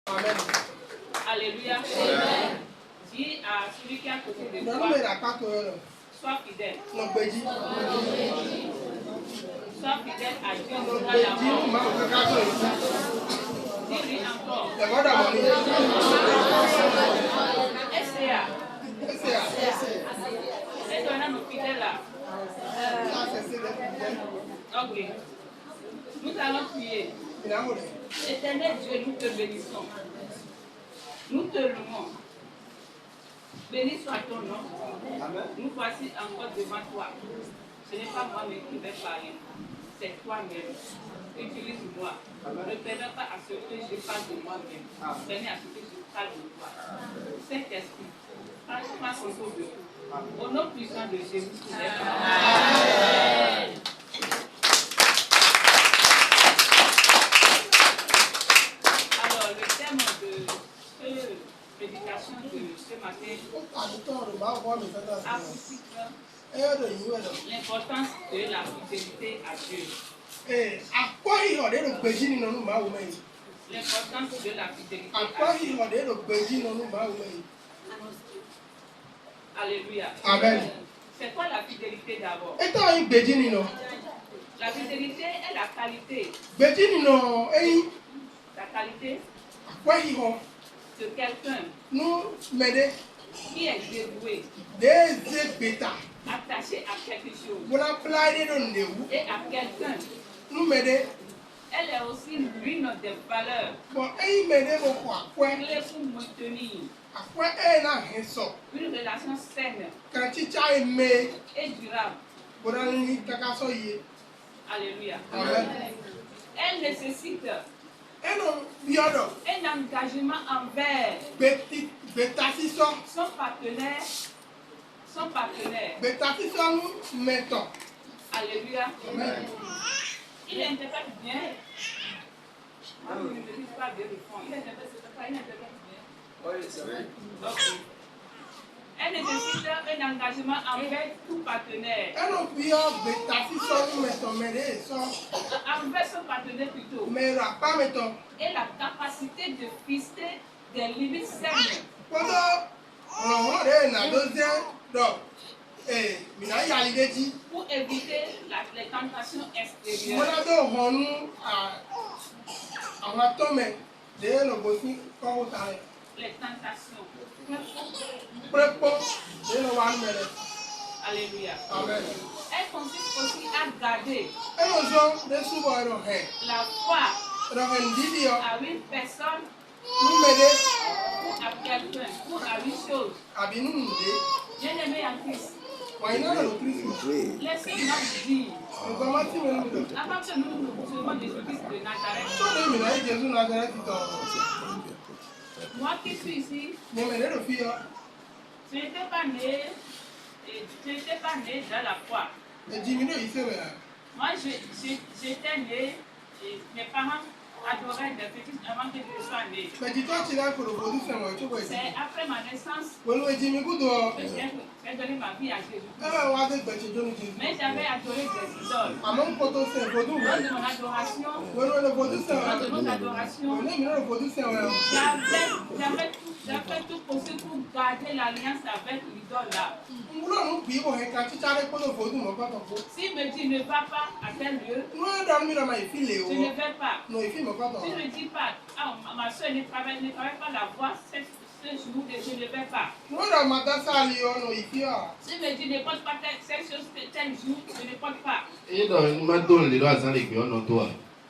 Amen. Alléluia. Amen. Dis à celui qui est à côté de toi, sois fidèle. Sois fidèle à Dieu jusqu'à la mort. Dis-lui encore. Est-ce qu'on a nos fidèles là? Ok. Nous allons prier. Éternel Dieu, nous te bénissons. Nous te louons. Béni soit ton nom. Nous voici encore devant toi. Ce n'est pas moi-même qui vais parler. C'est toi-même. Utilise-moi. Ne permets pas à ce que je parle de moi-même. Permets à ce que je parle de toi. Saint-Esprit, prends contrôle de tout. Au nom puissant de Jésus. Amen. Alors, le thème de cette prédication de ce matin, l'importance de la fidélité à Dieu. L'importance de la fidélité à Dieu. Alléluia. Amen. C'est quoi la fidélité d'abord? La fidélité est la qualité. La qualité de quelqu'un qui est dévoué, attaché à quelque chose et à quelqu'un. Elle est aussi l'une des valeurs clés pour maintenir une relation saine et durable. Alléluia. Amen. Elle nécessite un engagement envers son partenaire. Alléluia. Amen. Il interprète bien. Je ne dis pas de fond. Il interprète bien. Oui, c'est vrai. Okay. Elle nécessite un engagement envers tout partenaire. Envers son partenaire plutôt. Et la capacité de fixer des limites saines. Pour éviter les tentations extérieures. Les tentations. Alléluia. Amen. Elle consiste aussi à garder la foi à une personne ou à quelqu'un ou à une chose. Bien-aimé en Christ. Laissez-moi vous dire, avant que nous nous souvions de Jésus-Christ de Nazareth, moi qui suis ici, je n'étais pas né dans la foi. Moi, j'étais né, et mes parents adoraient des petits avant que je sois né. C'est après ma naissance que j'ai donné ma vie à Jésus. Mais j'avais adoré des idoles. Lors de mon adoration, j'avais tout possible pour garder l'alliance avec l'idole là. S'il me dit ne va pas à tel lieu, je ne vais pas. Si je ne dis pas, ma soeur ne travaille pas la voix ce jour, je ne vais pas. Si me dit ne porte pas cette chose tel jour, je ne porte pas.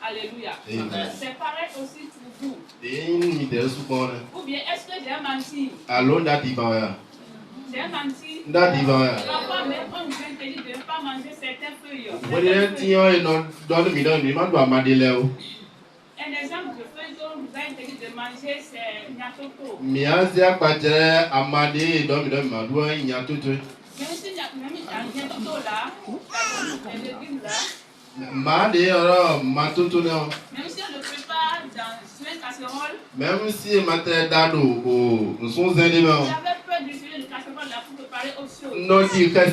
Alléluia. C'est pareil aussi pour vous. Ou bien est-ce que j'ai menti? J'ai menti. Parfois même on nous interdit de ne pas manger certaines feuilles. Un exemple de feuille qu'on nous a interdit de manger, c'est nyatoto. Même si nyatoto là, les légumes là, même si on le prépare dans une casserole, j'avais peur d'utiliser le casserole là pour préparer autre chose. J'étais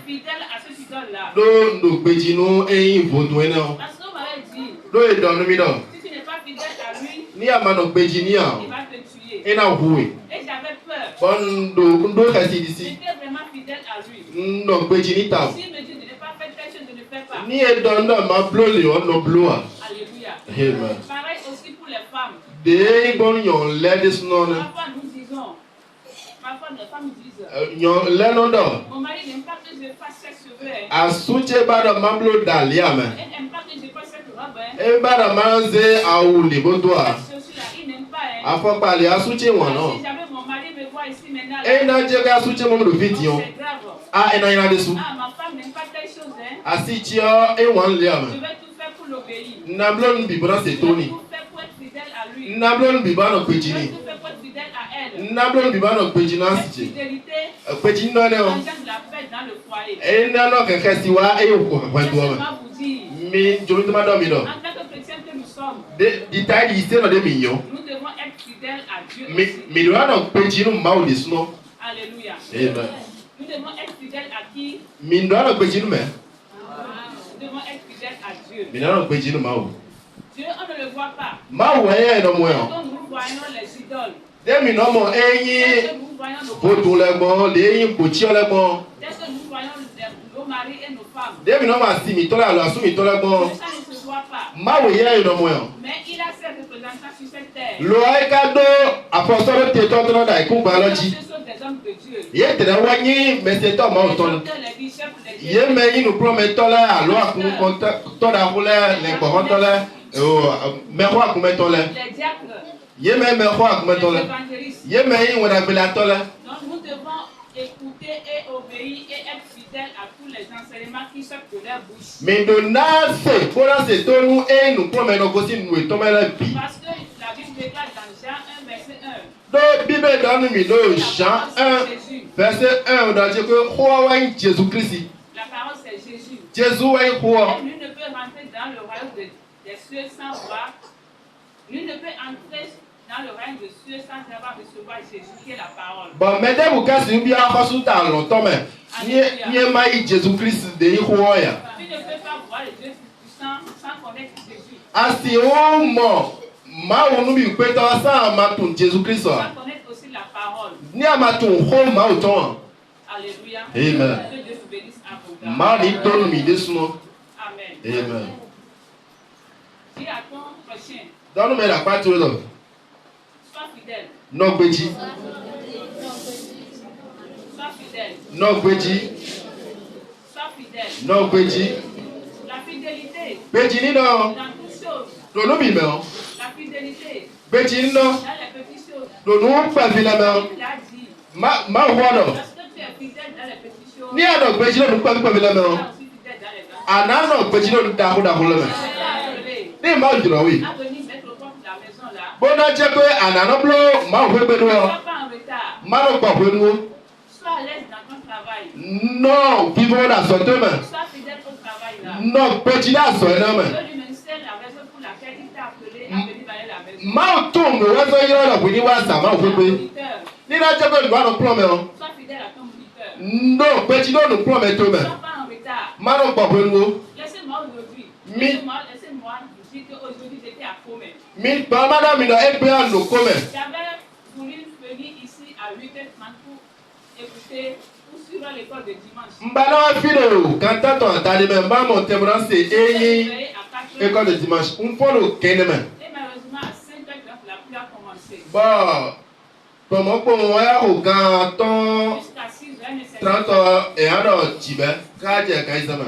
fidèle à ce idole là. Parce qu'on m'avait dit, Do e don mi do. Si tu n'es pas fidèle à lui, Ni amano gbeji ni a. il va te tuer. E na huwe. Et j'avais peur. Bon ndo kasi disi. J'étais vraiment fidèle à lui. No gbeji ni ta. S'il me dit de ne pas faire telle chose, je ne fais pas. Ni e don do ma blo le on no blo a. Alléluia. Amen. Pareil aussi pour les femmes. De bon yon le dis no na. Parfois nous disons, parfois les femmes disent, Yon le no do. mon mari n'aime pas que je fasse sexe sur eux. Asuche ba do ma blo dalia me. Elle n'aime pas que je fasse sexe robe. E ba do ma ze awuli bo do a. Ceci-là, il n'aime pas. Afọpa le asuche won no. Si jamais mon mari me voit ici maintenant, E na je ga asuche mo do fit yon. c'est grave. Ah, e na ina desu. Ah, ma femme n'aime pas telle chose. Asichio e wan le Je am. vais tout faire pour l'obéir. Na blon bi bona se Je vais toni. tout faire pour être fidèle à lui. Na blon bi ba no Je peji vais ni. tout faire pour être fidèle à elle. Na blon bi ba no peji na Cette asiche. fidélité, Peji no ne o. engendre la paix dans le foyer. E na no keke siwa e yo ko Je kwa vais do ma. seulement vous dire, Mi jomi to ma do mi do. en tant que chrétiens que nous sommes, De di tai di se no de mi yo. nous devons être fidèles à Dieu Mi aussi. mi do no peji no ma o de suno. Alléluia. Amen. Nous devons être fidèles à qui? Mi do no peji no me. Nous devons être fidèles à Dieu. Mi do no peji no ma o. Dieu, on ne le voit pas. Ma wo e no mo yo. Quand nous voyons les idoles, De mi no mo dès eyin que nous voyons nos boto le gbo, le eyin pochi le gbo. dès que nous voyons nos maris et nos femmes, De mi no ma si mi to la lo asu mi to le gbo. ça ne se voit pas. Ma wo ye no mo yo. Mais il a ses représentants sur cette terre. Lo ai ka do apostole te to to da iku biology. Ce sont des hommes de Dieu. Ye tere wa nyi mese to ma o Les to. docteurs, les bishops, les Ye me yin no promet to la alo akun ko to da ko le gbo to le. O me ko akun me to le. les diacres, Ye me ko akun me to les le. évangélistes. Ye me yin wona gbe la to le. Donc nous devons écouter et obéir et être fidèles à tous les enseignements qui sortent de leur bouche. Mi do na se ko na se to nu e nu promet no go si nu e to me le bi. Parce que la Bible déclare dans Jean 1, verset 1. Do Bible do nu mi do Jean 1 verset 1 do je ko ho wa yin Jésus Christ. La parole c'est Jésus. Jésus wa yin ho. Et nul ne peut rentrer dans le royaume des cieux sans voir. Nul ne peut entrer dans le royaume des cieux sans avoir recevoir Jésus qui est la parole. Bon, mais dès vous cassez bien en face ta longtemps mais ni ma yi Jésus Christ de yi ho ya. Tu ne peux pas voir le Dieu puissant sans connaître Jésus. Asi o mo ma wo nu bi pe to sa ma tun Jésus Christ o. Sans connaître aussi la parole. Ni ama tun ho ma o ton. Alléluia. Amen. Que Dieu vous bénisse abondamment. Ma ni to mi de suno. Amen. Amen. Dis à ton prochain, Don't me la part to love. sois fidèle. No gbeji. Sois fidèle. No gbeji. Sois fidèle. No gbeji. La fidélité Gbeji ni no. dans toutes choses. Do no bi me o. La fidélité Gbeji ni no. dans les petites choses. Do no pa vi la me o. Il l'a dit. Ma ho no. Lorsque tu es fidèle dans les petites choses, Ni ado gbeji no pa vi la me tu o. es aussi fidèle dans les grandes. Ana no gbeji no da ho le me. Je t'ai appelé Ni ma juro wi. à venir mettre au compte de la maison là. Bona je pe ana no blo ma ho gbe Ne no. sois pas en retard. Ma no pa ho nu. Sois à l'aise dans ton travail. No, vivons la sorte me. Sois fidèle au travail là. No, gbeji la so na me. Dieu lui-même sait la raison pour laquelle il t'a appelé à venir dans la maison. Ma to me wa so yiro na kuni wa sa ma ho gbe. Moniteur, Ni na je pe no plan me o. sois fidèle à ton moniteur. No, gbeji no no plan me to me. Sois pas en retard. Ma no pa ho nu. Laissez-moi aujourd'hui. Mi- Laissez-moi vous dire qu'aujourd'hui j'étais à Comé. Mi pa ma da mi no e pe an no come. J'avais voulu venir ici à 8h30 pour écouter, pour suivre l'école de dimanche. Mbana wa filo kanta to atali me ma mo te bran se J'ai eyin veillé à 4h. école de dimanche. Un polo kene me. Et malheureusement à 5h30 la pluie a commencé. Bon, comment qu'on va au canton Jusqu'à 6h, mais c'est 30 et alors Tibet, Kadia Kaisama.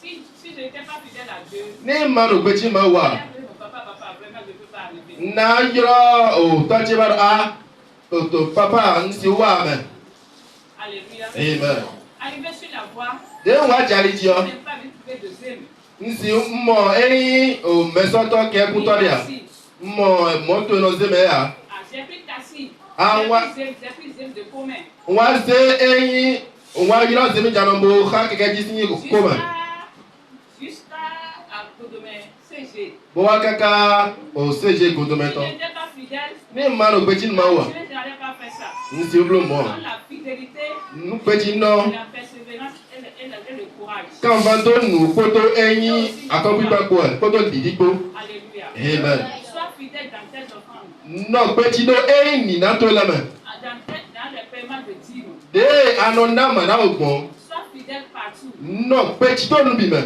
si je n'étais pas fidèle à Dieu, Ni manu petit j'aurais mawa. appelé mon papa, vraiment je ne peux pas arriver. Na yoro o tachibar a to papa nsi wa me. Alléluia. Amen. Arrivé sur la voie, De wa jali je tio. n'ai pas vu trouver deuxième. Nsi mo eyin o mesoto ke kuto dia. Taxi. Mo moto no zeme ya. Ah, j'ai pris taxi. Ah, J'ai ouais. pris zème de commun. Wa se eyin wa yoro zeme janombo kha keke jisini ko ma. Jusqu'à Codomé, CG. Bo wa kaka o CG Je godometo. n'étais pas fidèle. Ni manu petit mawa. Je n'allais pas faire ça. Nsi blo mo. Donc la fidélité, Nu petit no. la persévérance et le courage. Quand on va donner poto eni accompli par quoi? Poto didipo. Alléluia. Amen. Sois fidèle dans tes offrandes. Non, petit do eni na to la main. Dans les paiements de dîmes. De anona mana ogbon. Sois fidèle partout. Non, petit do nu bima.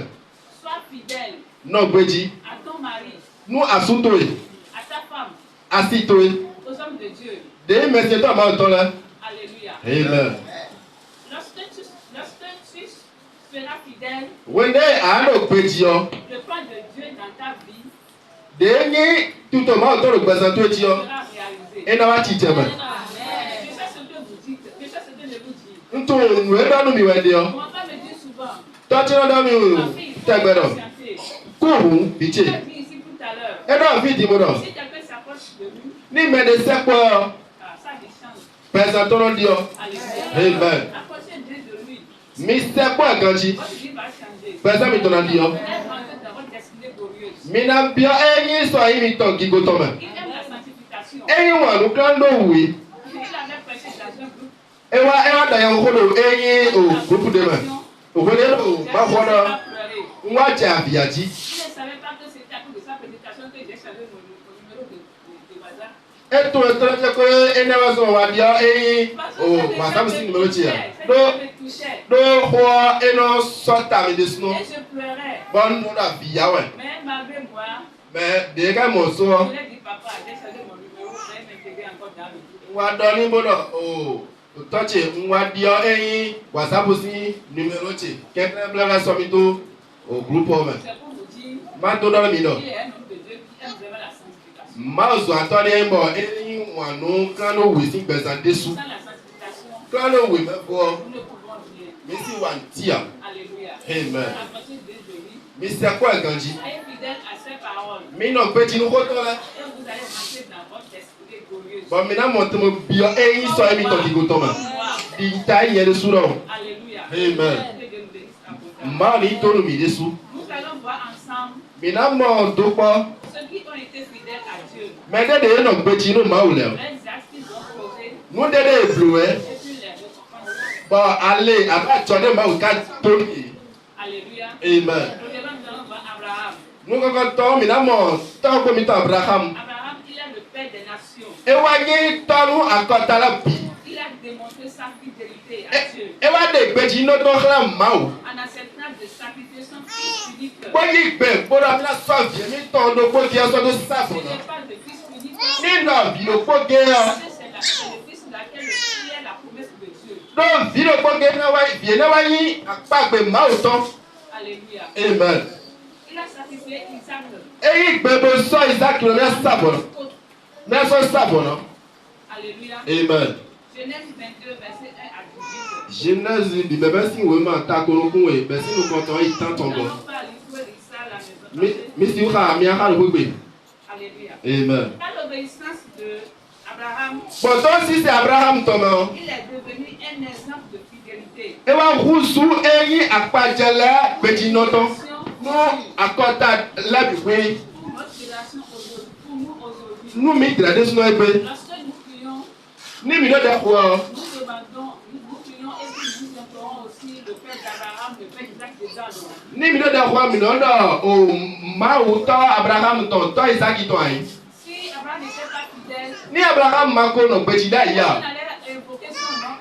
Sois fidèle Non, petit. à ton mari, Nous asutoe. à ta femme, Asitoe. aux hommes de Dieu. De merci to ma to la. Alléluia. Amen. Lorsque tu seras fidèle, Wende ano petit yo. le plan de Dieu dans ta vie De ni tout o ma to lo gbasan to ti yo. sera réalisé. E na wa ti jema. Amen. Je sais ce que vous dites, je sais ce que je vous dis. Nto nu e danu mi wende yo. Mon père me dit souvent, To ti no da mi o. ma fille, il faut Tegbedo. patienter. Ko hu Je biche. l'ai dit ici tout à l'heure. E do fi di mo do. Si quelqu'un s'approche de nous, Ni me de se po ça déchange. pesa to no di yo. Alléluia. Amen. Approchez-vous de lui. Mi se po ganji. Votre vie va changer. Pesa mi to na di yo. Vous êtes rentré dans votre destinée glorieuse. Mi na bio eni so yi mi to gigo to me. Il aime la sanctification. Eni wa nu kan do wi. Il avait prêché dans un groupe. Ewa da yo ko do eni o groupe de me. O ko le o ma ko do. Nwa ja biaji. Il ne savait pas que c'était à cause de sa prédication que j'ai changé mon numéro de bazar. Eto eto ko ene wa so wa bio eni o wa sam si numero ti ya. Do ho eno sota mi desno. Et je pleurais. Bon no da biya we. Mais malgré moi, Me de ka mo so. je lui ai dit, papa, j'ai changé mon numéro, je vais m'intégrer encore dans le groupe. Wa do ni bo do o toche nwa dio eni WhatsApp si numero ti. Ke bla so mi to o groupe o me. C'est pour vous dire, Ma to do mi do. il est un homme de Dieu qui aime vraiment la sanctification. Ma zo atoni mbo eni wa no kan no we si gbesa desu. Sans la sanctification, Kan no we me bo nous ne pouvons rien. mi si wa ntia. Alléluia. Amen. Approchez de lui. Mi se ko ganji. Soyez fidèle à ses paroles. Mi no pe ti nu ko to la. Et vous allez rentrer dans votre destinée glorieuse. Bon mi na mo te mo bio eni so emi to gigo to me. Di ta ye de su do. Alléluia. Amen. Que Dieu nous bénisse abondamment. Ma ni to nu mi desu. Nous allons voir ensemble Mi na mo do po. ceux qui ont été fidèles à Dieu. Me de no pe ti nu ma o le. Les actes qu'ils ont posés Nu de blu e. et puis les récompenses. Bon ale aba cho de ma o ka to ni. Alléluia. Amen. Premièrement, nous allons voir Abraham. Nu ko to mi na mo to ko mi to Abraham. Abraham, il est le père des nations. E wa ni to nu akota la bi. Il a démontré sa fidélité à Dieu E wa de pe ti no to khla ma o. en acceptant de sacrifier son fils unique. Bo ni gbe bo da mi na so vie mi to do po ki so do sa Si fo je no. parle de fils unique, Ni no bi o po ge o. c'est le fils dans lequel il est la promesse de Dieu. Do vi o po ge na wa vie na wa ni apagbe ma o to. Alléluia. Amen. Il a sacrifié Isaac. E gbe bo so Isaac lo na sa fo no. Na so sa fo no. Alléluia. Amen. Genèse 22, verset 1 à 18. Genèse di bebe si we ma ta ko no kun we be si nu ko to yi tan Nous ton go. n'allons pas livrer l'Israël à la maison. Mi si ha mi ha lo gbe. Alléluia. Amen. Par l'obéissance de Abraham, Bon to si c'est Abraham to me. il est devenu un exemple de fidélité. E wa husu eyin apajele peji noto. No akota la bi we. Pour notre relation aujourd'hui, pour nous aujourd'hui, Nu mi grade sunu ebe. lorsque nous prions, Ni mi no de ko. nous demandons, nous prions et puis nous implorons aussi le Père d'Abraham, le Père d'Isaac des âmes. Ni mi no de ko mi no do o ma u to Abraham to Isaac to ayin. Si Abraham n'était pas fidèle, Ni Abraham ma ko no peji da on ya. allait invoquer son nom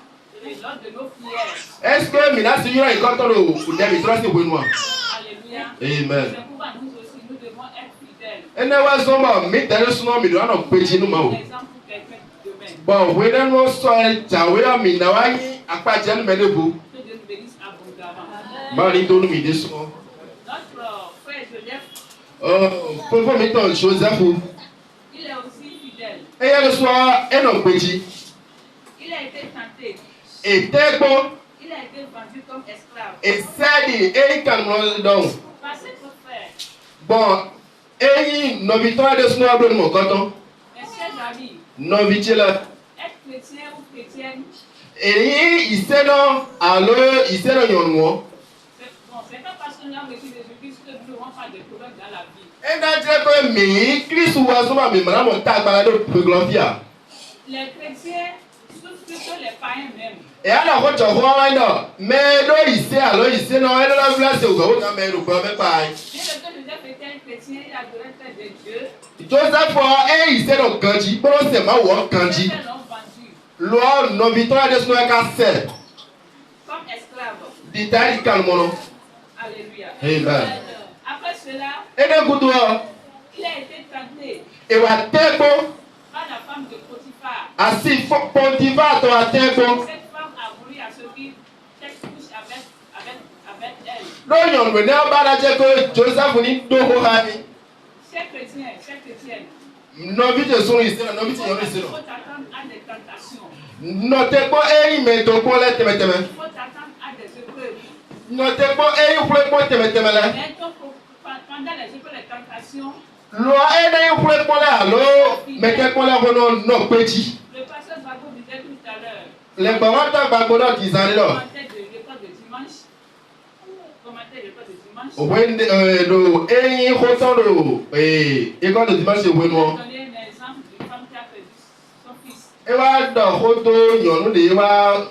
lors de nos prières. Est-ce que mi na si yo iko to lo u de mi trust we no. Alléluia. Amen. C'est pourquoi nous aussi, nous devons être fidèles. Ene wa so mo mi tere sunu mi do na peji nu ma o. Par exemple, pour quelqu'un demain, Bon, we den no so jawe o mi na wa yin apaje nu me le bu. que Dieu nous bénisse abondamment. Ma ni to nu mi de so. Notre frère Joseph, Fofo mi to Joseph. il est aussi fidèle. E ye so e no peji. Il a été tenté. E te gbo Il a été vendu comme esclave. e sedi e kan no don. Par ses frères, Bon, eyin no bi to de sunu abro mo koton. mes chers amis, No bi chela. être chrétien ou chrétienne, Eyin iseno alo iseno yonwo. c'est pas parce que nous avons reçu Jésus-Christ que nous n'aurons pas de problème dans la vie. E da je ko mi Christ wa so ma mi mara mo ta agbara do proglofia. Les chrétiens souffrent Surtout les païens même. Et alors, quand tu vois, mais là, ici, alors, ici, non, elle est là, c'est au gars, mais le problème est pareil. Bien que Joseph était un chrétien, il adorait le Père de Dieu. Joseph, il s'est donc Kanji, bon, c'est ma ou Kanji. Ils l'ont vendu Loi, non, victoire de ce qu'on a cassé. comme esclave. Dit-elle, calme-nous. Alléluia. Amen. Après cela, Et d'un coup, il a été tenté et va tempo, par la femme de Potiphar. assis, Pontifa, toi, tempo. Cette femme a voulu à ce qui couche avec elle. Donc, on venait en bas là, que Joseph venait d'Ohorani. Chers chrétiens, chers chrétiennes, Non, vite, ils sont ici, non, vite, il ils sont ici. faut t'attendre à des tentations. Notez pas, mais donc, pour les témé. Il faut t'attendre à des épreuves. Notez pas, pour les points témé là. Mais donc, pendant les épreuves, les tentations, Loi, pour les points là, alors, mais quel point là, non, petit. le pasteur Bago disait tout à l'heure, Les parents de Bagoda disent, alors, commentaire de l'école de dimanche, when no, école de dimanche, c'est je vais bueno. donner un exemple d'une femme qui a perdu son fils. Et va dans Roto, yon de va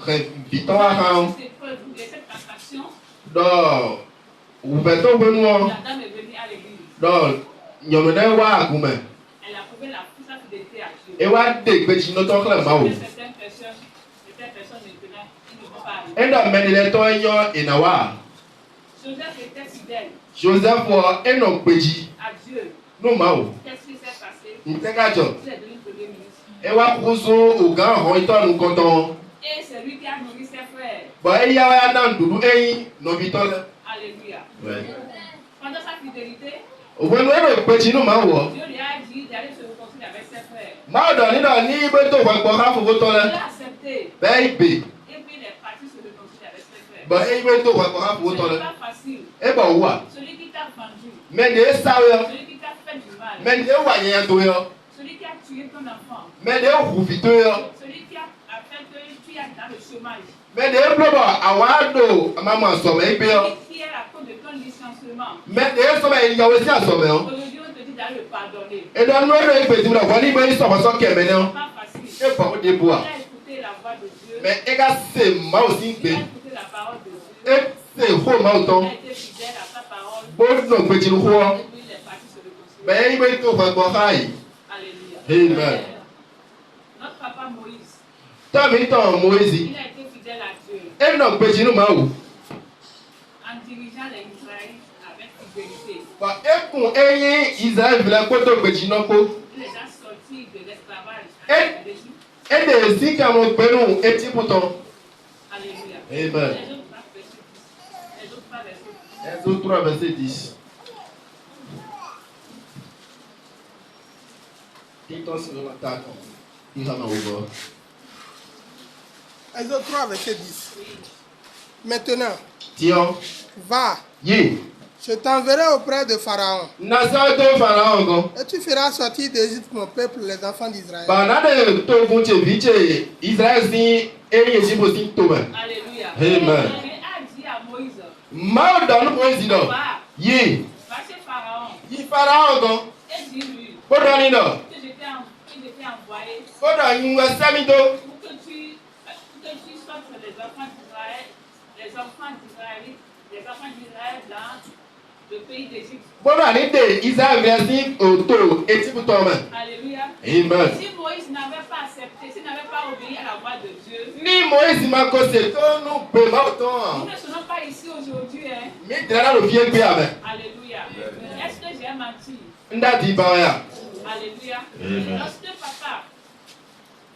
viton à han. Cette épreuve, de cette tentation, Donc, ou beto bueno. la dame est venue à l'église. Donc, yon de wa agume. Elle a prouvé sa fidélité à Dieu. Et va de petit no ton clan mao. Certaines personnes maintenant, ils ne vont pas arriver. Et dans menile to yon enawa. Joseph était fidèle Joseph wa eno petit. à Dieu. No mao. Qu'est-ce qui s'est passé? Nteka jo. Il est devenu premier ministre. Et wa kuzo au grand ron ito nu konton. Et c'est lui qui a nourri ses frères. Bon, et ya wa nan dudu no viton. Alléluia. Ouais. Pendant sa fidélité, When we petit no mao. Dieu lui a dit d'aller se reconcilier avec ses frères. Mao do ni beto wa ko ha fu Il to la. a accepté. Baby. Et puis il est parti se reconcilier avec ses frères. Bon, et beto wa ko ha fu Ce to n'est la. pas facile. E ba wa. Celui qui t'a vendu, Mais ne sa yo. celui qui t'a fait du mal, Mais ne wa yen to yo. celui qui a tué ton enfant, Mais ne hu fito yo. celui qui a fait que tu es dans le chômage, Mais ne blo ba awado mama so me ibe yo. celui qui est à cause de ton licenciement. Mais ne so me ya we si aso me yo. Aujourd'hui, on te dit d'aller le pardonner. E do no re pe ti la kwa ni be so so ke me Ce no. n'est pas facile. E pa o de Il boa. a écouté la voix de Dieu. Mais e ga se ma o si Il a gbe. écouté la parole de Dieu. E se ho ma o Il ton. a été fidèle à sa parole. Bo no pe ti lu ho. Et puis il est parti se réconcilier. Mais ibe to kwa ko hai. Alléluia. Amen. Notre papa Moïse, Ta mi ton Moïse. il a été fidèle à Dieu E no pe ti nu ma o. en dirigeant les Israélites avec fidélité. Ba e kun eyin Israel vile ko to pe ti no ko. Il les a sortis de l'esclavage Eh. en Égypte. E de si ka mo pe nu eti puton. Alléluia. Amen. Les autres pas verset 10. Les autres pas verset 10. Exode 3 verset 10. Então se não ataca, e rama o Exode 3, verset 10. Maintenant, Tiens, va, ye, je t'enverrai auprès de Pharaon, nasa to faraon go. et tu feras sortir d'Égypte mon peuple, les enfants d'Israël. Ba na de to funche viche Israel si eye jibo si to ba. Alléluia. Amen. Il a dit à Moïse, Ma da no president. va, Ye, va chez Pharaon yi faraon go. et dis-lui Bo do ni no. que je t'ai envoyé Bo do yin wa sami to. pour que tu sortes les enfants d'Israël, les enfants d'Israël dans le pays d'Égypte. Bo do ni de Israel via si o to eti puton ma. Alléluia. Amen. Si Moïse n'avait pas accepté, s'il n'avait pas obéi à la voix de Dieu, Ni Moïse ma ko se to nu pe ma nous ton. ne serons pas ici aujourd'hui. Hein? Mi dara lo fie gbe ame. Alléluia. Est-ce que j'ai menti? Nda di ba ya. Alléluia. Amen.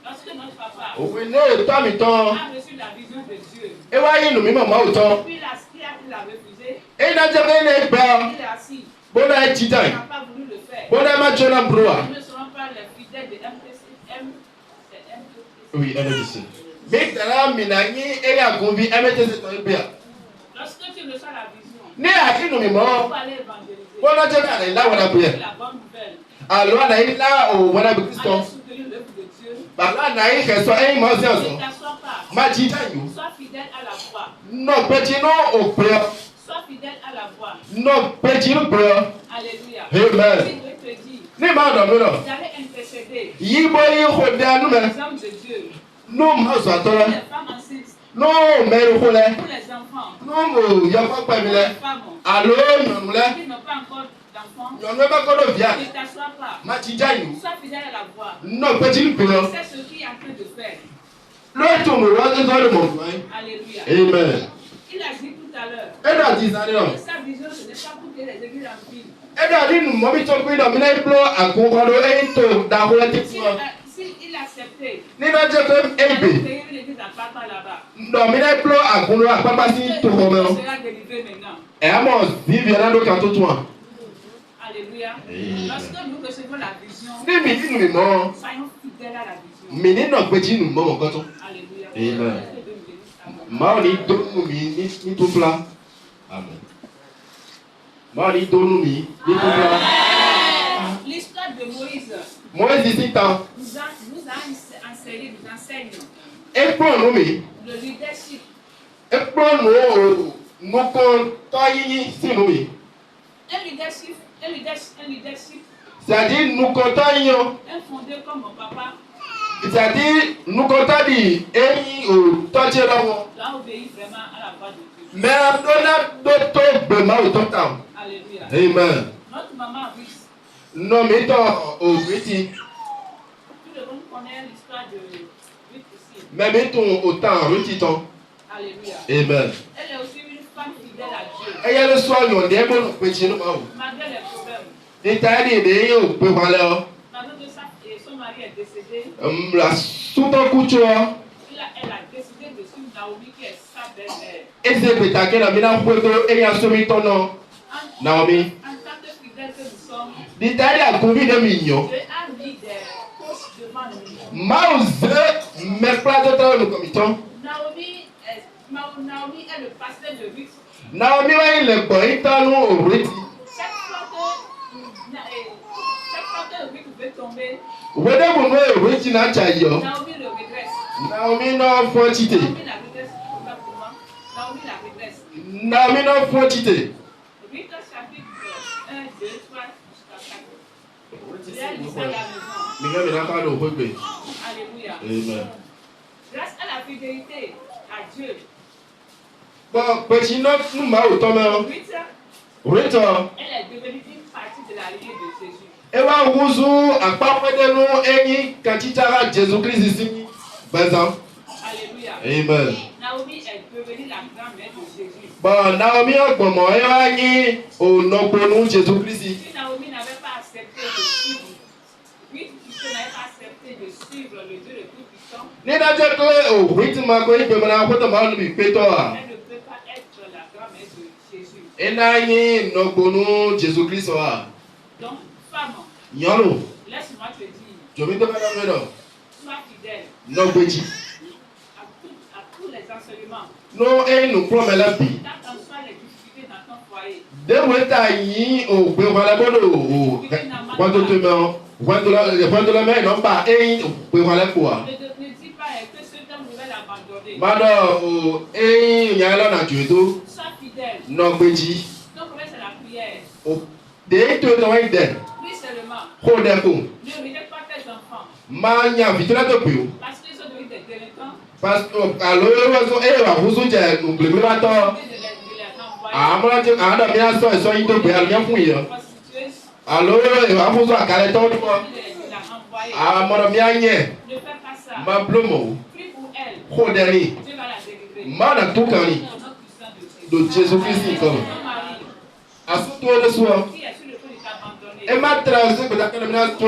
Lorsque notre papa Òwe ní ètò àmì tán. a reçu la vision de Dieu, Ẹ wá yín nù mí màmá ò tán. puis il a refusé, Ẹ náà jẹ́ pé ní ẹgbẹ́ il est assis, bọ́dà ẹ jí dàn. il n'a pas voulu le faire. Bọ́dà ẹ má jẹ́ náà bùrọ̀ wá. Nous ne serons pas les fidèles de MTC. Oui, MTC. Bí tẹ̀lé mi nà yín ẹ̀yà gùn bí MTC tán gbé à. Lorsque tu reçois la vision, Ní àkínú mi mọ́. il faut aller évangéliser. Bọ́dà jẹ́ náà lè láwọn àbúyẹ. C'est la bonne nouvelle. Àlọ́ àná yín lá òwò náà bí Kristo. Allez soutenir l'œuvre de Dieu. Bàbá àná yín kẹsọ ẹ̀yìn mọ́ sí Ne ọ̀sán. t'assois pas. Má jí dàn yó. Sois fidèle à la voix. Nọ pẹ̀tì inú òpè ọ. Sois fidèle à la voix. Nọ pẹ̀tì inú pè ọ. Alléluia. Amen. Si Dieu te dit Ní màá dọ̀ mí nọ. d'aller intercéder Yí bọ́ yín kò dé anú pour mẹ́. les hommes de Dieu, Non, ma Pour soeur. les femmes enceintes. Non, mais le volet. Pour les enfants. Non, il n'y a pas de Pour les problème. femmes. Allô, non, là. Qui n'ont pas encore d'enfants. Non, mais pas encore de Ne viande. t'assois pas. Ma tijani. Sois fidèle à la voix. Non, petit peu. C'est ce qu'il est en train de faire. L'autre tourne, l'autre dans le monde. Alléluia. Amen. Il a dit tout à l'heure. Elle a dit ça, non. Que sa vision, ce n'est pas pour que les églises remplissent. Elle a dit, nous, moi, je suis dans le plan à comprendre et tout, dans le technique. S'il acceptait, Ni na je comme il ebe. allait créer une église à Papa là-bas. Non, mais les plans à comprendre à papa si tout Il romain. sera délivré maintenant. Et à moi, vivre dans le canton toi. Alléluia. Lorsque nous recevons la vision, Ni midi nous mort. soyons fidèles à la vision. Mais ni non petit nous mort canton. Alléluia. Amen. Que Dieu nous bénisse. Amen. Ma ni do nous ni tout plat. Amen. Ma ni do nous ni tout plat. L'histoire de Moïse Moi ici tant. nous a enseigné, nous enseigne Et pour nous mais le leadership. et pour nous nous qu'on taille si nous mais. Un leadership C'est-à-dire nous comptons infondé comme mon papa c'est-à-dire nous comptons dit et au toucher là. doit obéir vraiment à la voix de Dieu. Mais on a d'autres besoins au total. Alléluia. Amen. Notre maman Ruth, Non, mais ton au Briti. tout le monde connaît l'histoire de Ruth ici. Mais mettons autant Brititon. Alléluia. Amen. Elle est aussi une femme fidèle à Dieu. Et il y a le soir, on est bon petit nous. Malgré les problèmes. Et t'as dit des au peu valeur. Malgré que son mari est décédé, La sous ton couture. elle a décidé de suivre Naomi qui est sa belle-mère. Et c'est peut-être que la mina photo et il y a celui ton nom. Naomi. En tant que fidèles que nous sommes, Dit t'as dit à combien de millions. Dieu a mis des poches devant nous. Mause, mais pas de temps nous commettons. Naomi est le pasteur de Ruth. Naomi va il est bon, il t'a nous au Briti. Chaque fois que Ruth veut tomber, Whether we know Briti na chayo. Naomi le redresse. Naomi no fortité. Naomi la redresse. Naomi la redresse. Naomi no fortité. Ruth chapitre 1, 2, 3 jusqu'à 4. Il y a l'histoire de la maison. Miguel me n'a pas de regret. Alléluia. Amen. Grâce à la fidélité à Dieu, Bon, petit note nous m'a autant mais Ruth, Rito. elle est devenue une partie de la lignée de Jésus. E wa wuzu akpakwe de nous enyi kachitara Jésus Christ ici. Bazan. Alléluia. Amen. Naomi est devenue la grand-mère de Jésus. Bon, Naomi ogbomo e wa ni onoponu Jésus Christ. Si Naomi n'avait pas accepté de suivre, Ruth n'avait pas accepté de suivre le Dieu le Tout-Puissant, Ni da je ko o wit ma ko ipe mana ko to ma lu bi peto a. elle ne peut pas être la grand-mère de Jésus. E na yin noponu Jésus Christ wa. Donc, femme, Yolo. laisse-moi te dire, Jomi to ba na medo. sois fidèle No gbeji. à tous les enseignements. No e nu pro me la bi. Quand on soit les difficultés dans ton foyer, De weta yin o gbe wala bodo o. Quando tu me quando la me no ba e gbe wala kwa. ne dis pas que ce temps vous allez l'abandonner. Mado o e nya la na judo. Sois fidèle. No gbeji. Ton problème, c'est la prière. O de to no ide. Prie seulement. Ko de ko. Ne rejette pas tes enfants. Ma nya vitula to pi o. Parce qu'ils sont devenus des délinquants. Parce que alo wazo e wa wuzu je nu gbe ba to. De les envoyer. Amara je ada mi aso eso yin to gbe al mi fun yo. Prostituées. Alo e wa wuzu akale to to. De les envoyer. Amara mi anye. Ne fais pas ça. Ma plomo. Prie pour elle. Ko de ni. Dieu va la délivrer. Ma na tu kan ni. Au nom puissant Do Jésus Christ comme. Ton mari, Asu to de so. qui est sur le point de t'abandonner, E ma traverser peut être que mi na to to.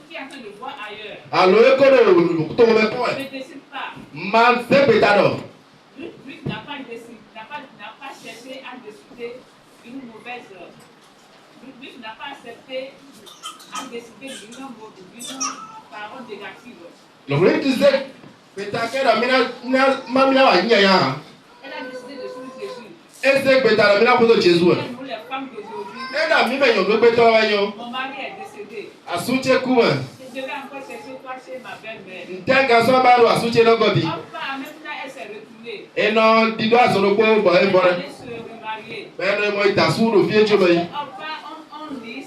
qui est en train de voir ailleurs, Alo e ko de to me ko. ne décide pas. Ma se petado. Lui n'a pas cherché à décider une mauvaise. Lui n'a pas accepté à décider d'une parole négative. Le vrai tu sais peut-être que la ma mi na wa nya ya. Elle a décidé de suivre Jésus. E se peut-être mi na ko to Jésus. Elle, nous les femmes d'aujourd'hui, E na mi me yo gbe to wa yo. mon mari est décédé. Asuche kuma. Je vais encore chercher toi chez ma belle-mère. Ntenga so ba ro asuche no godi. Enfin, maintenant, elle s'est retrouvée. E no dido asoro po bo e Elle bore. allait se remarier. Be no mo itasu ro fie jobe yi. Enfin, on lit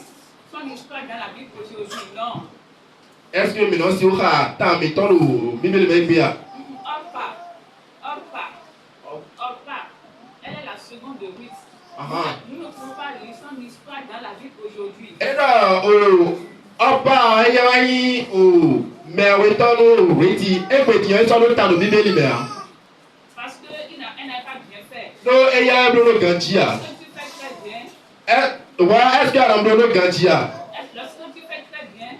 son histoire dans la Bible aujourd'hui. Non. Est-ce que mi no si o ha ta mi to ro Bible me gbe a. Nous ne pouvons pas lire son histoire dans la vie d'aujourd'hui. Et là, ọba ayayi o mẹwẹ tọnu reti egbetiyan sọdọ tanu bíbélì mẹ. Parce qu'elle n'a pas bien fait. No eya ebolo ganji a. Lorsque tu fais très bien. Est-ce que alambolo ganji a? Lorsque tu fais très bien.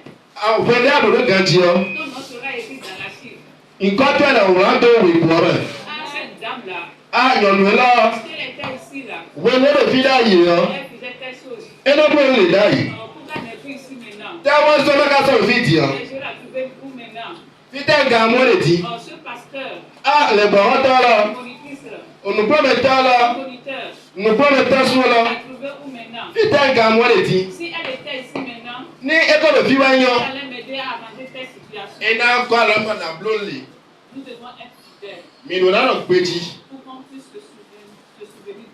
Wẹlé alambolo ganji ọ. Ton nom sera écrit dans la chine. Nǹkan tó ẹ̀rọ wọ́n tó wò ìbò rẹ̀. Ah, cette dame-là. Yọ̀nù ẹ̀ lọ. Parce qu'elle était ici là. Wẹlé lè fi dá yìí lọ. Elle faisait telle chose. Ẹnu bó lè dá yìí. Pourquoi n'est plus ici maintenant? Tẹ́wọ́n sọ mẹ́ka sọ̀rọ̀ fi dì ọ́. Et je la trouvais où maintenant? Fítẹ́ ga mọ́ lè di. Ce pasteur. Lẹ̀gbọ̀n wọn tọ́ lọ. Monitrice là. Ònùpọ̀ mi tọ́ lọ. Moniteur. Ònùpọ̀ mi tọ́ sún lọ. La trouvais où maintenant? Fítẹ́ ga mọ́ lè di. Si elle était ici maintenant. Ní ẹgbẹ́ lè fi wá yan. Elle allait m'aider à arranger cette situation. Iná kọ́ àlọ́mọ̀ nà bló lè. Nous devons être fidèles. Mi lò lánàá péjì. Pour qu'on puisse se souvenir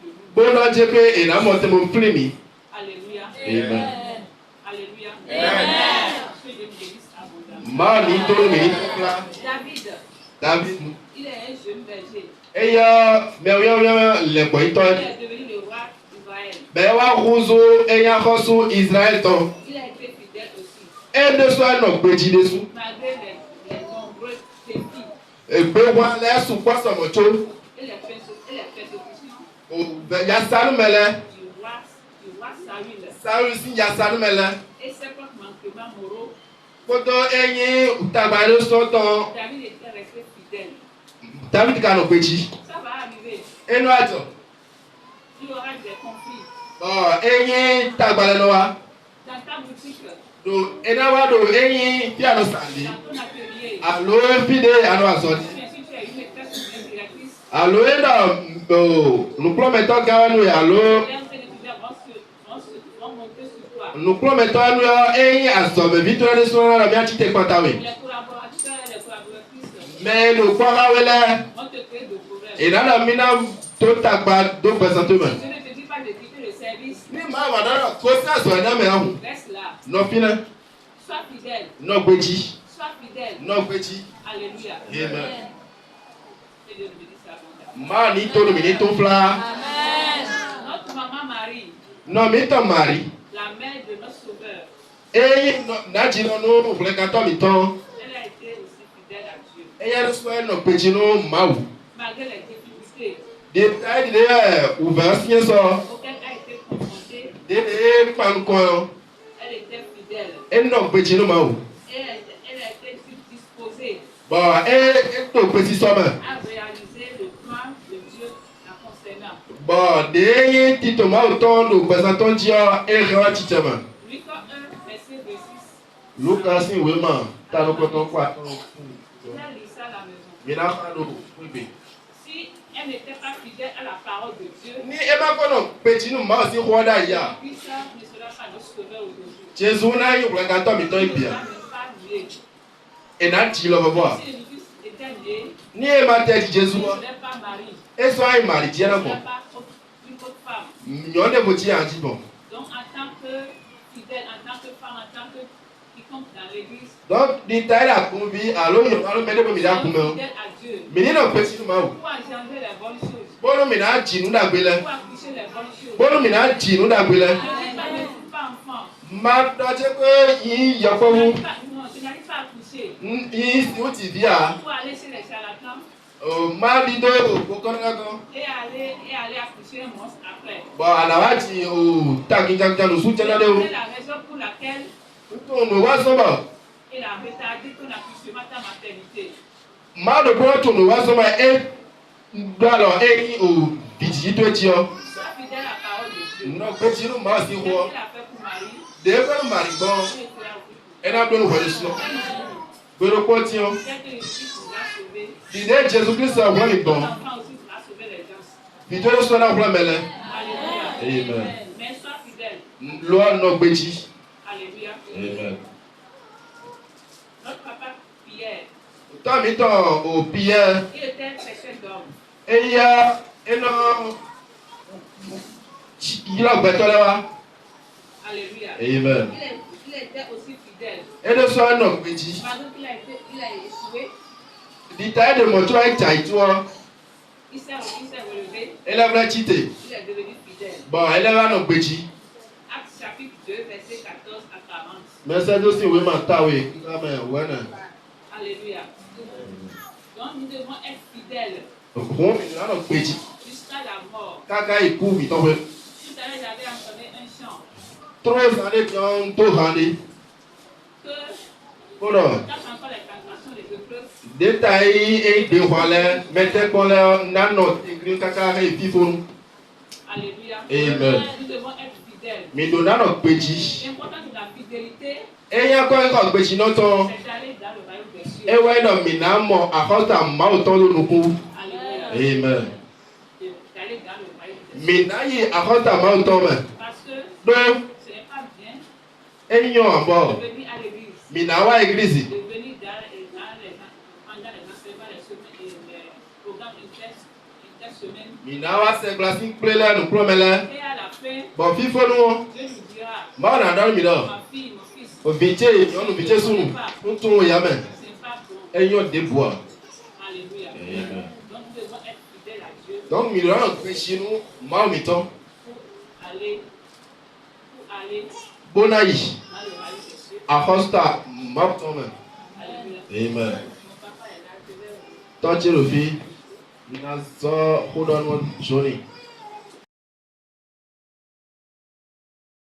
de nous. Bó lọ jẹ́ pé ìnáwó tẹ́ mo ń pílì mi. Alléluia. Amen. Alléluia. Amen. Que Dieu me bénisse abondamment. Máa ní tó mi ní kúkúrá. David, David. il est un jeune berger. Eya mẹ́wíọ́mẹ́wẹ́ lẹ̀gbọ́ ìtọ́. Il est devenu le roi d'Israël. Bẹ́ẹ̀ wá kúzó ẹ̀yà kọ́só Israël tán. Il a été fidèle aussi. Ẹ̀ẹ́dẹ́sọ ẹ̀nà péjì désú. Malgré les nombreux défis Ègbé wa lẹ́sùn pọ́sọ̀mọ̀tò. et les persécutions Yasanu mẹ́lẹ́. du roi Saül. Sáwùrì sí yasanu mẹ́lẹ́. Et ses propres manquements moraux, Kótó ẹ̀yìn tàgbàdo sọ́tàn. David était resté fidèle. David kànú péjì. Ça va arriver. Ẹnu àjọ. Il y aura des conflits. Ẹ̀yìn tàgbàlẹ̀ lọ wa. Dans ta boutique, Do ẹ̀dá wa do ẹ̀yìn tí a lọ sàlẹ̀. dans ton atelier, Àló fídé àlọ́ àsọ̀dí. bien sûr tu as une maîtresse ou une directrice, Àló ẹ̀dá nùkúlọ̀mẹ̀tọ́ gáwánú yẹ àló. les étudiants vont monter sur toi. Nùkúlọ̀mẹ̀tọ́ ẹnu yọ ẹ̀yìn àsọ̀mẹ̀bí tó ẹni sọ́nà rẹ̀ bí a ti tẹ̀ pàtàwé. Les collaborateurs et les collaboratrices Mẹ́ nùkúlọ̀wẹ́lẹ́. vont te créer de problèmes. Ìdáná mi náà tó tàgbà tó pẹ̀sẹ̀ntó mẹ́. Je ne te dis pas de quitter le service. Ní màá wà dáná kó sí àsọ̀ ẹ̀dá mẹ́ ọ̀hún. Reste là. Nọ̀fínà. Sois fidèle. Nọ̀gbẹ́jì. Sois fidèle. Nọ̀gbẹ́jì. Alléluia. Amen. Que Dieu nous bénisse abondamment. Máa ní tó lómi ní tó fúlá. Notre maman Marie, Nọ̀ mi tàn màrí. la mère de notre Sauveur, Ẹ̀yìn nàjì nọ nù òfúlẹ̀kàtọ́ mi tán. elle a été aussi fidèle à Dieu. Ẹ̀yẹ́ ló sọ ẹ̀ nọ̀gbẹ́jì nù máwù. Malgré les difficultés Dédé òvẹ́ fiẹ́ sọ. auxquelles elle a été confrontée, Dédé pankọ́. elle était fidèle. Ẹ̀ nọ̀gbẹ́jì nù máwù. Et elle a été disposée Bọ̀ ẹ̀ nọ̀gbẹ́jì sọ́mọ̀. à réaliser le plan de Dieu la concernant. Bọ̀ déyé títò máwù tán lò pẹ̀sẹ̀ntọ́ jí ọ ẹ̀rọ títẹ̀ mọ̀. Lucas 1, verset 26. Lucas sì wé mọ̀ tánú kọ́tọ́ kó àtọ́ fún mi. Vous allez lire ça à la maison. Mìíràn fà lò fún ìgbè. Si elle n'était pas fidèle à la parole de Dieu, Ní ẹ má gbọ́dọ̀ péjì nù máa sí wọ́dà yá. puis ça ne sera pas notre Sauveur aujourd'hui. Jésù náà yóò wúlẹ̀ kàtọ́ mi tán Il ìbíà. ne sera même pas né. Ẹ̀nà tì lọ bọ̀ bọ̀. Si Jésus était né, Ní ẹ má tẹ̀ jí Jésù il ne wọ́. serait pas Marie, Ẹ sọ àyè màrì il jẹ́ ne náà bọ̀. serait pas une autre femme. Nyọ́ dẹ̀ bò tí yà jí bọ̀. Donc, en tant que fidèle, en tant que femme, en tant que quiconque dans l'église, Donc ní táyà kún bí àlọ́ yọ̀ àlọ́ mẹ́lẹ́bọ̀ mi dá kún mẹ́ o. fidèle à Dieu, Mi nínà péjì nù máa wò. pour engendrer les bonnes choses, Bọ́lú mi náà jì nù dàgbé lẹ. pour afficher les bonnes choses. Bọ́lú mi náà jì nù dàgbé lẹ. Je ne dis pas ne suis pas enfant. Má dọ́jẹ́ pé yìí yọ pé wú. Non, je n'arrive pas à coucher. Yìí sì ó ti bí à. Pour aller chez les charlatans Má di dó òkú kọ́nọ́kọ́. et aller accoucher un monstre après. Bọ̀ àlàwà ti tàkìjàkìjà lò sún jẹ́nà dé o. C'est la raison pour laquelle Ntònù wá sọ́bọ̀. il a retardé ton accouchement, ta maternité. Má dò bọ́ tònù wá sọ́bọ̀ ẹ gbọ́dọ̀ ẹ ní o bìtì yìí tó jí ọ. Sois fidèle à la parole de Dieu. Nọ pé tí inú máa sí C'est ce wọ. qu'il a fait pour Marie. Dèé fẹ́ màrì gbọ́. Il fera aussi pour Ẹ náà dóni wọlé sùn. Gbèrò pọ́ tí ọ. Dès que Jésus vous a sauvé, Dìde Jésù Kristi àwọn mi gbọ́. l'enfant aussi vous a sauvé les gens. Bìtò ló sọ náà fúnra mẹ́lẹ̀. Alléluia. Amen. Mais sois fidèle. Lọ́ọ̀ nọ gbèjì. Alléluia. Amen. Notre papa Pierre, Tọ́ mi tọ̀ òbí ẹ. il était pécheur d'homme. Eya iná yílọ̀ gbẹ̀tọ́ lẹ́wà. Alléluia. Amen. Il était aussi fidèle. Ẹni sọ ẹ̀ nọ gbèjì. Malgré qu'il a échoué, Dìtà ẹ̀dẹ̀ mọ̀tò ẹ̀jà ìtúwọ́. il s'est relevé, Ẹlẹ́fẹ̀ẹ́ chite. il est devenu fidèle. fidèle. Bon, elle est là dans le petit. Actes chapitre 2, verset 14 à 40. Mais c'est aussi oui, ma oui. Ouais, Alléluia. Donc nous devons être fidèles bon, mais là dans le petit. jusqu'à la mort. Kaka il court, il tombe. Tout à l'heure, j'avais entendu un chant. 3 années qui ont tout rendu. Que Voilà. quand encore les cantations des peuples, Détail et dévoilé, mettez qu'on l'a notre écrit kaka et pifon. alléluia. Amen. Nous devons être fidèles. Mais nous avons notre petit. L'important de la fidélité, Et il y a quoi encore petit notre. c'est d'aller dans le royaume des cieux. Et ouais, non, mais non, à cause de ma autant de nous. Alléluia. Amen. D'aller dans le royaume des cieux. Mais n'a à cause de ma autant. Parce que Donc, ce n'est pas bien et nous en bord. de venir à l'église, Mais n'a pas église. de venir pendant les enseignements, les semaines et les programmes intersemaines. Mais n'a pas ces classiques plein là, nous promenons. Et à la fin, Bon, fifo nous. Dieu nous dira, Bon, on a dans le milieu. ma fille, mon fils, Au vitier, on nous vitier sous nous. Nous tournons yamen. ce n'est pas bon. Et nous des bois. Alléluia. Amen. Donc nous devons être fidèles à Dieu Donc, nous avons péché nous, moi, mi-temps. pour aller Bonaï. dans le royaume des cieux. À cause de ma autant. Alléluia. Amen. Mon papa est là, je vais Tant que le vie, il a ça, hold on one journey.